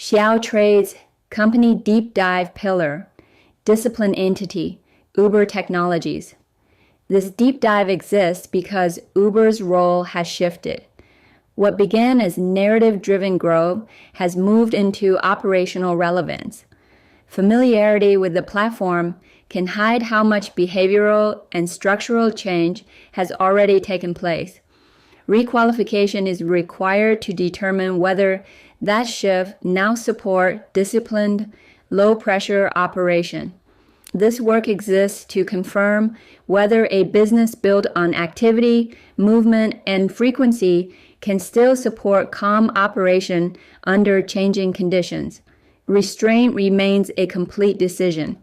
Xiao trades company deep dive pillar, discipline entity, Uber Technologies. This deep dive exists because Uber's role has shifted. What began as narrative-driven growth has moved into operational relevance. Familiarity with the platform can hide how much behavioral and structural change has already taken place. Requalification is required to determine whether that shift now supports disciplined, low-pressure operation. This work exists to confirm whether a business built on activity, movement, and frequency can still support calm operation under changing conditions. Restraint remains a complete decision.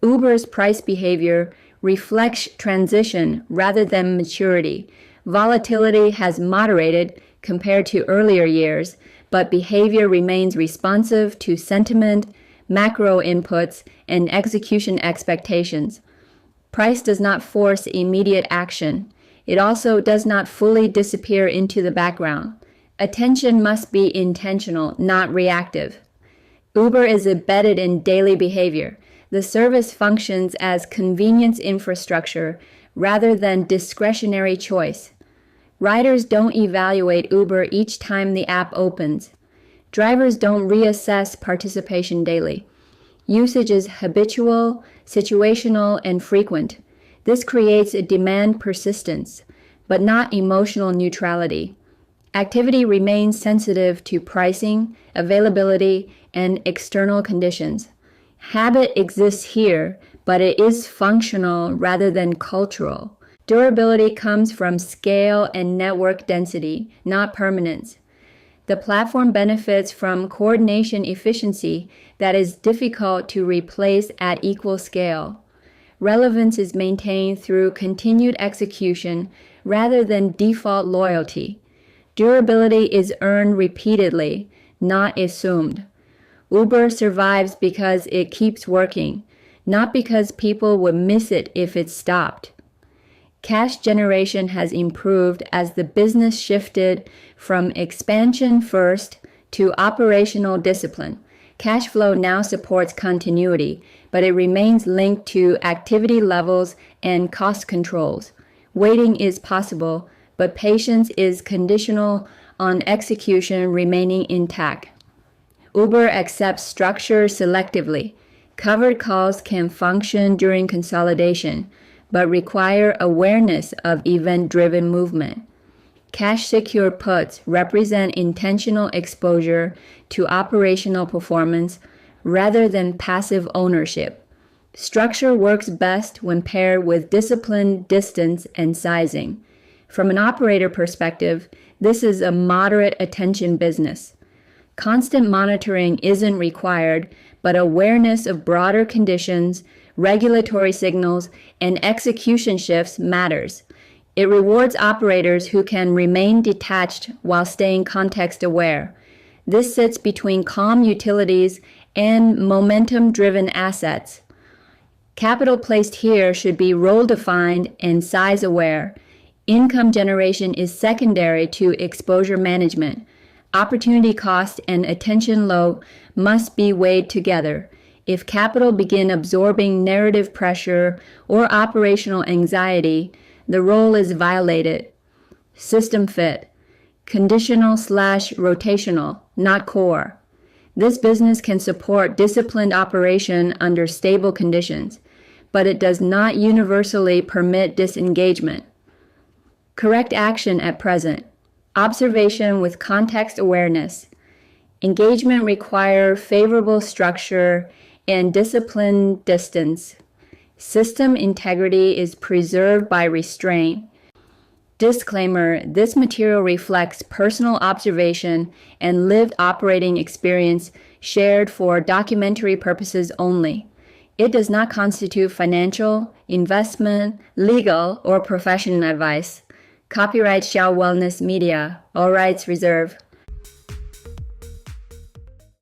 Uber's price behavior reflects transition rather than maturity. Volatility has moderated compared to earlier years, but behavior remains responsive to sentiment, macro inputs, and execution expectations. Price does not force immediate action. It also does not fully disappear into the background. Attention must be intentional, not reactive. Uber is embedded in daily behavior. The service functions as convenience infrastructure rather than discretionary choice. Riders don't evaluate Uber each time the app opens. Drivers don't reassess participation daily. Usage is habitual, situational, and frequent. This creates a demand persistence, but not emotional neutrality. Activity remains sensitive to pricing, availability, and external conditions. Habit exists here, but it is functional rather than cultural. Durability comes from scale and network density, not permanence. The platform benefits from coordination efficiency that is difficult to replace at equal scale. Relevance is maintained through continued execution rather than default loyalty. Durability is earned repeatedly, not assumed. Uber survives because it keeps working, not because people would miss it if it stopped. Cash generation has improved as the business shifted from expansion first to operational discipline. Cash flow now supports continuity, but it remains linked to activity levels and cost controls. Waiting is possible, but patience is conditional on execution remaining intact. Uber accepts structure selectively. Covered calls can function during consolidation, but require awareness of event-driven movement. Cash-secure puts represent intentional exposure to operational performance rather than passive ownership. Structure works best when paired with disciplined distance and sizing. From an operator perspective, this is a moderate attention business. Constant monitoring isn't required, but awareness of broader conditions, regulatory signals, and execution shifts matters. It rewards operators who can remain detached while staying context-aware. This sits between calm utilities and momentum-driven assets. Capital placed here should be role-defined and size-aware. Income generation is secondary to exposure management. Opportunity cost and attention load must be weighed together. If capital begin absorbing narrative pressure or operational anxiety, the role is violated. System fit. Conditional/rotational, not core. This business can support disciplined operation under stable conditions, but it does not universally permit disengagement. Correct action at present. Observation with context awareness. Engagement requires favorable structure and disciplined distance. System integrity is preserved by restraint. Disclaimer: this material reflects personal observation and lived operating experience shared for documentary purposes only. It does not constitute financial, investment, legal, or professional advice. Copyright Xiao Wellness Media. All rights reserved.